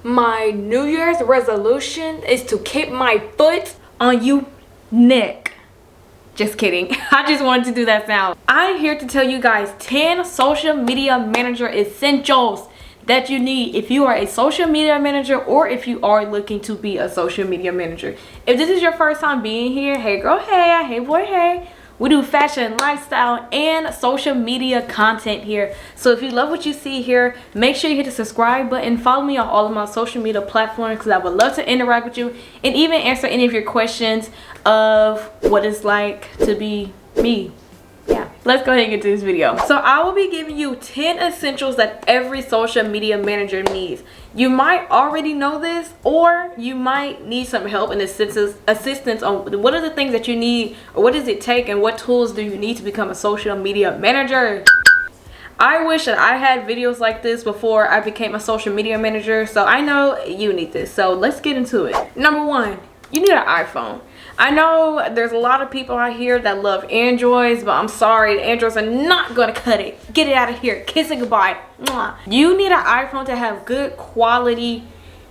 My New Year's resolution is to keep my foot on you neck. Just kidding. I just wanted to do that sound. I'm here to tell you guys 10 social media manager essentials that you need if you are a social media manager or if you are looking to be a social media manager. If this is your first time being here, hey girl, hey, hey boy, hey. We do fashion, lifestyle, and social media content here. So if you love what you see here, make sure you hit the subscribe button. Follow me on all of my social media platforms because I would love to interact with you and even answer any of your questions of what it's like to be me. Yeah, let's go ahead and get to this video. So I will be giving you 10 essentials that every social media manager needs. You might already know this, or you might need some help and assistance on what are the things that you need, or what does it take, and what tools do you need to become a social media manager. I wish that I had videos like this before I became a social media manager, so I know you need this. So let's get into it. Number one, you need an iPhone. I know there's a lot of people out here that love Androids, but I'm sorry, the Androids are not gonna cut it. Get it out of here. Kiss it goodbye. Mwah. You need an iPhone to have good quality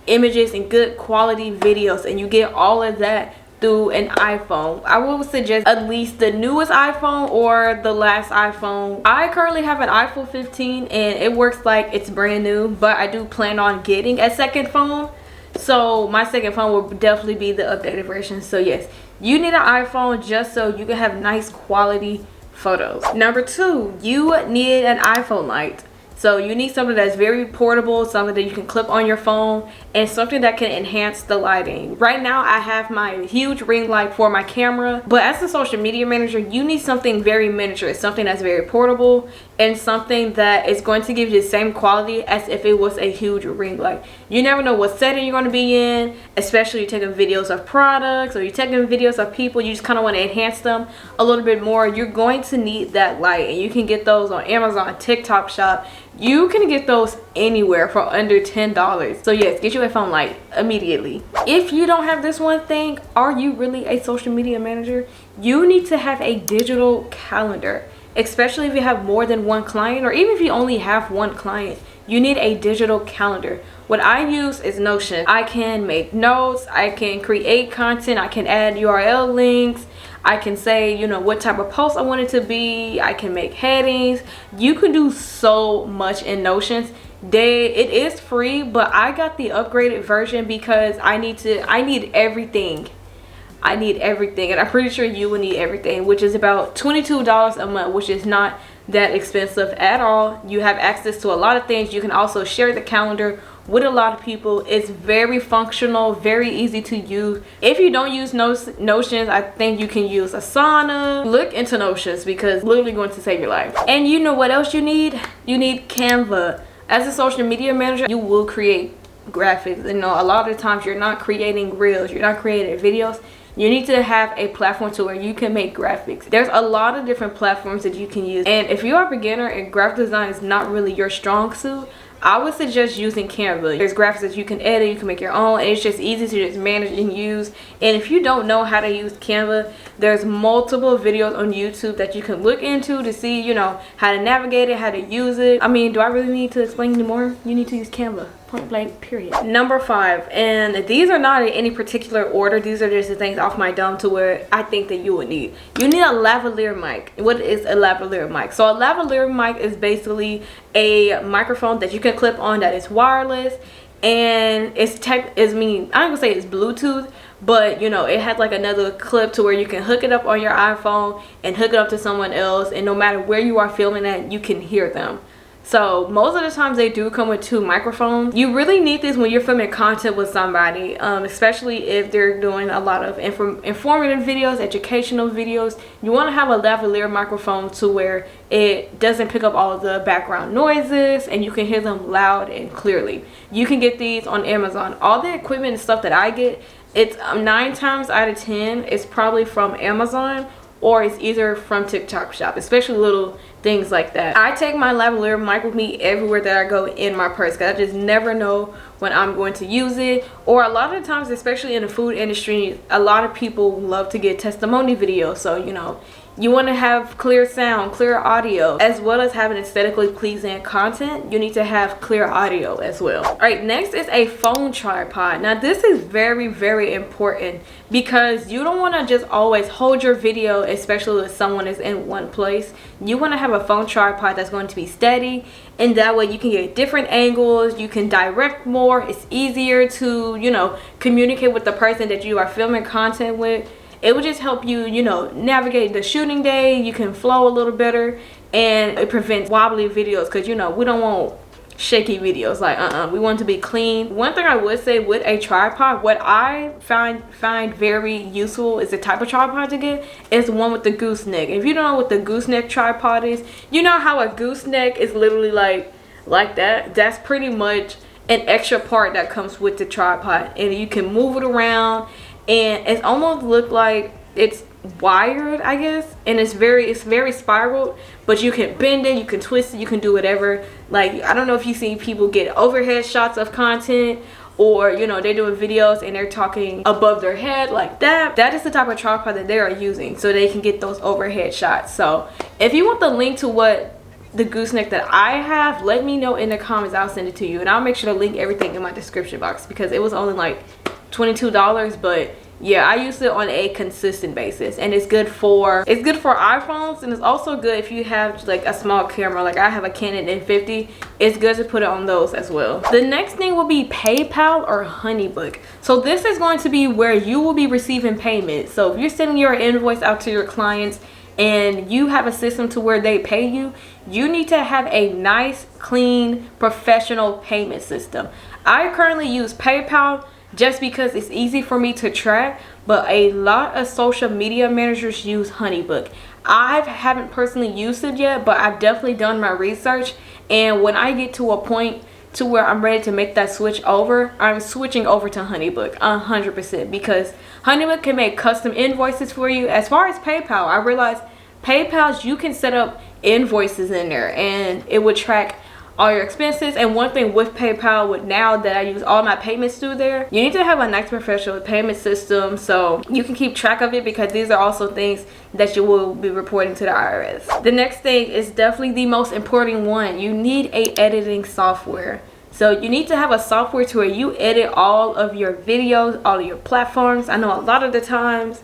images and good quality videos, and you get all of that through an iPhone. I would suggest at least the newest iPhone or the last iPhone. I currently have an iPhone 15 and it works like it's brand new, but I do plan on getting a second phone. So my second phone will definitely be the updated version. So yes, you need an iPhone just so you can have nice quality photos. Number two, you need an iPhone light. So you need something that's very portable, something that you can clip on your phone, and something that can enhance the lighting. Right now I have my huge ring light for my camera, but as a social media manager, you need something very miniature, something that's very portable, and something that is going to give you the same quality as if it was a huge ring light. You never know what setting you're going to be in, especially you're taking videos of products or you're taking videos of people. You just kind of want to enhance them a little bit more. You're going to need that light, and you can get those on Amazon, TikTok Shop. You can get those anywhere for under $10. So yes, get you a phone light immediately. If you don't have this one thing, are you really a social media manager? You need to have a digital calendar, especially if you have more than one client, or even if you only have one client. You need a digital calendar. What I use is Notion. I can make notes, I can create content, I can add URL links, I can say, you know, what type of post I want it to be, I can make headings. You can do so much in Notions. It is free, but I got the upgraded version because I need everything. I need everything, and I'm pretty sure you will need everything, which is about $22 a month, which is not that expensive at all. You have access to a lot of things. You can also share the calendar with a lot of people. It's very functional, very easy to use. If you don't use Notions, I think you can use Asana. Look into Notions because it's literally going to save your life. And you know what else you need? You need Canva. As a social media manager, you will create graphics. You know, a lot of the times you're not creating reels, you're not creating videos. You need to have a platform to where you can make graphics. There's a lot of different platforms that you can use, and if you're a beginner and graphic design is not really your strong suit, I would suggest using Canva. There's graphics that you can edit, you can make your own, and it's just easy to just manage and use. And if you don't know how to use Canva, there's multiple videos on YouTube that you can look into to see, you know, how to navigate it, how to use it. I mean, do I really need to explain anymore? You need to use Canva. Point blank, period. Number 5, and these are not in any particular order, these are just the things off my dome to where I think that you would need. You need a lavalier mic. What is a lavalier mic? So a lavalier mic is basically a microphone that you can clip on that is wireless, and I'm not gonna say it's Bluetooth, but you know, it has like another clip to where you can hook it up on your iPhone and hook it up to someone else, and no matter where you are filming at, you can hear them. So most of the times they do come with 2 microphones. You really need this when you're filming content with somebody, especially if they're doing a lot of informative videos, educational videos. You want to have a lavalier microphone to where it doesn't pick up all of the background noises and you can hear them loud and clearly. You can get these on Amazon. All the equipment and stuff that I get, it's 9 times out of 10 it's probably from Amazon, or it's either from TikTok Shop, especially little things like that. I take my lavalier mic with me everywhere that I go in my purse because I just never know when I'm going to use it. Or a lot of times, especially in the food industry, a lot of people love to get testimony videos. So, you know, you want to have clear sound, clear audio, as well as having aesthetically pleasing content. You need to have clear audio as well. All right, next is a phone tripod. Now this is very, very important because you don't want to just always hold your video, especially if someone is in one place. You want to have a phone tripod that's going to be steady, and that way you can get different angles, you can direct more. It's easier to, you know, communicate with the person that you are filming content with. It will just help you, you know, navigate the shooting day. You can flow a little better, and it prevents wobbly videos because, you know, we don't want shaky videos. Like, we want to be clean. One thing I would say with a tripod, what I find very useful is the type of tripod to get is one with the gooseneck. If you don't know what the gooseneck tripod is, you know how a gooseneck is literally like that. That's pretty much an extra part that comes with the tripod, and you can move it around. And it's almost look like it's wired, I guess, and it's very spiraled, but you can bend it, you can twist it, you can do whatever. Like, I don't know if you see people get overhead shots of content, or, you know, they're doing videos and they're talking above their head like that. That is the type of tripod that they are using, so they can get those overhead shots. So if you want the link to what the gooseneck that I have, let me know in the comments. I'll send it to you, and I'll make sure to link everything in my description box because it was only like $22, but yeah, I use it on a consistent basis, and it's good for iPhones, and it's also good if you have like a small camera. Like, I have a Canon N50. It's good to put it on those as well. The next thing will be PayPal or Honeybook. So this is going to be where you will be receiving payment. So if you're sending your invoice out to your clients and you have a system to where they pay you, you need to have a nice, clean, professional payment system. I currently use PayPal just because it's easy for me to track, but a lot of social media managers use Honeybook. I haven't personally used it yet, but I've definitely done my research, and when I get to a point to where I'm ready to make that switch over, I'm switching over to Honeybook 100%, because Honeybook can make custom invoices for you. As far as PayPal, I realized PayPal, you can set up invoices in there and it would track all your expenses. And one thing with PayPal, with now that I use all my payments through there, you need to have a nice professional payment system so you can keep track of it, because these are also things that you will be reporting to the IRS. The next thing is definitely the most important one. You need a editing software. So you need to have a software to where you edit all of your videos, all of your platforms. I know a lot of the times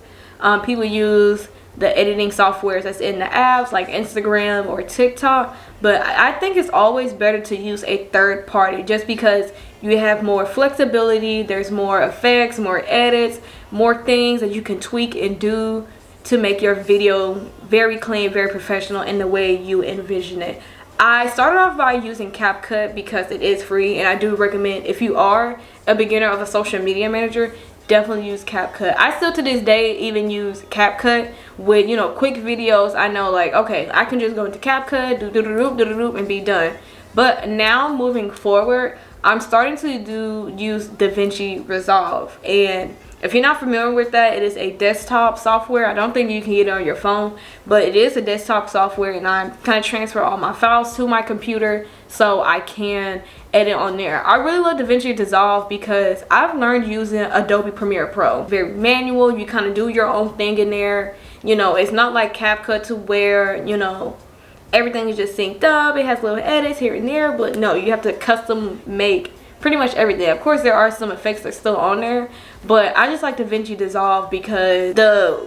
people use the editing softwares that's in the apps like Instagram or TikTok, but I think it's always better to use a third party, just because you have more flexibility. There's more effects, more edits, more things that you can tweak and do to make your video very clean, very professional in the way you envision it. I started off by using CapCut because it is free, and I do recommend, if you are a beginner of a social media manager, definitely use CapCut. I still to this day even use CapCut with, you know, quick videos. I know, like, okay, I can just go into CapCut, do and be done. But now moving forward, I'm starting to use Davinchi Resolve, and if you're not familiar with that, it is a desktop software. I don't think you can get it on your phone, but it is a desktop software, and I kind of transfer all my files to my computer so I can edit on there. I really love Davinchi Resolve because I've learned using Adobe Premiere Pro. Very manual. You kind of do your own thing in there. You know, it's not like CapCut to where, you know, everything is just synced up. It has little edits here and there, but no, you have to custom make pretty much everything. Of course, there are some effects that's still on there, but I just like Davinchi Resolve because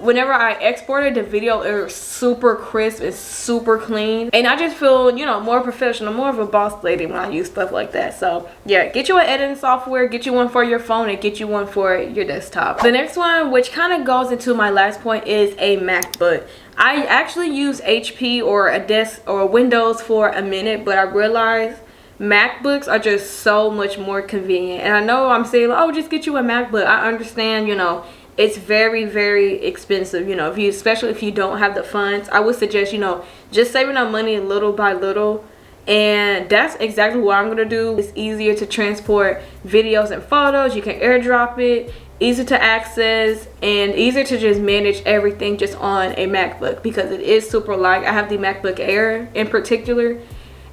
whenever I exported the video, it was super crisp and super clean, and I just feel, you know, more professional, more of a boss lady when I use stuff like that. So yeah, get you an editing software, get you one for your phone, and get you one for your desktop. The next one, which kind of goes into my last point, is a MacBook. I actually use HP or a desk or Windows for a minute, but I realized MacBooks are just so much more convenient. And I know I'm saying, oh, just get you a MacBook. I understand, you know, it's very, very expensive. You know, especially if you don't have the funds, I would suggest, you know, just saving up money little by little. And that's exactly what I'm gonna do. It's easier to transport videos and photos. You can airdrop it, easier to access, and easier to just manage everything just on a MacBook because it is super light. I have the MacBook Air in particular,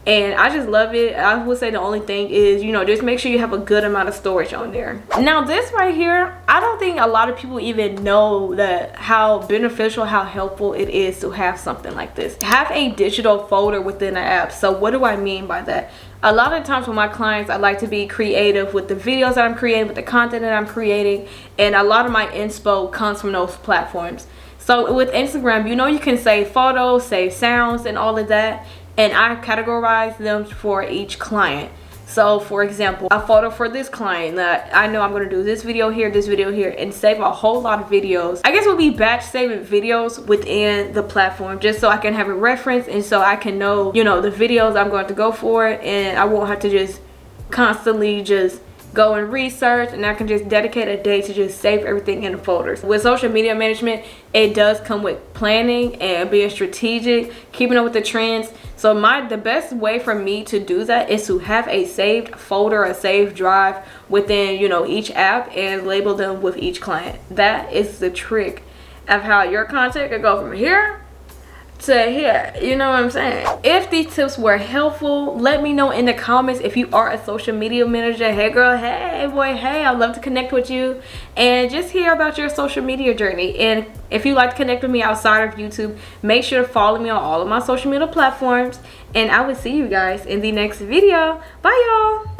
and I just love it. I would say the only thing is, you know, just make sure you have a good amount of storage on there. Now this right here, I don't think a lot of people even know that how beneficial, how helpful it is to have something like this. Have a digital folder within the app. So what do I mean by that? A lot of times with my clients, I like to be creative with the videos that I'm creating, with the content that I'm creating, and a lot of my inspo comes from those platforms. So with Instagram, you know, you can save photos, save sounds, and all of that, and I categorize them for each client. So for example, a photo for this client that I know I'm going to do this video here, and save a whole lot of videos. I guess it would be batch saving videos within the platform, just so I can have a reference and so I can know, you know, the videos I'm going to go for, and I won't have to just constantly just go and research, and I can just dedicate a day to just save everything in the folders. With social media management, it does come with planning and being strategic, keeping up with the trends. So the best way for me to do that is to have a saved folder, a saved drive within, you know, each app, and label them with each client. That is the trick of how your content can go from here to here, you know what I'm saying? If these tips were helpful, let me know in the comments. If you are a social media manager, hey girl, hey boy, hey, I'd love to connect with you and just hear about your social media journey. And if you'd like to connect with me outside of YouTube, make sure to follow me on all of my social media platforms, and I will see you guys in the next video. Bye y'all.